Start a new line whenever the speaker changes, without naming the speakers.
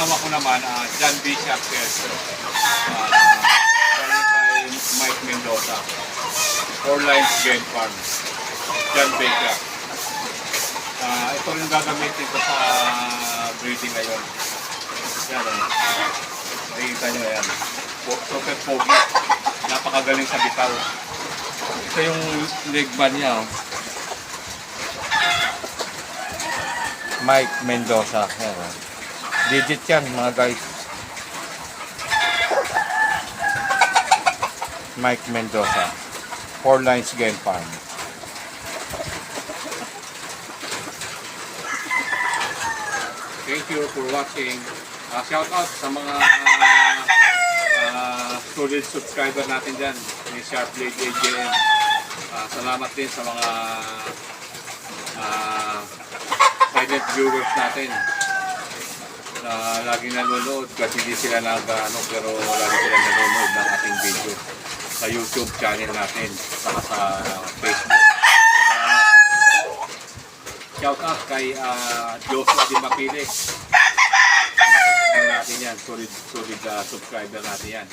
asawa ko naman, John B. Sharpes. Kay Mike Mendoza. 4 Lines Game Farm. John Baker. Ito yung gagamitin ko sa breeding ngayon. Yan o. Nakikita nyo yan. Super pogi. Napakagaling sa bitaw. Ito yung leg band niya o. Mike Mendoza. Yan o. Digit yan mga guys. Mike Mendoza. 4 Lines Game Farm. Thank you for watching. Shout out sa mga solid subscriber natin dyan ni Sharpblade AJM. Salamat din sa mga silent viewers natin na laging nanonood kasi hindi sila pero lagi sila nanonood ng ating video sa YouTube channel natin saka sa Facebook. Shout out kay Joshua Di Mapili. Natin yan, solid subscriber natin yan.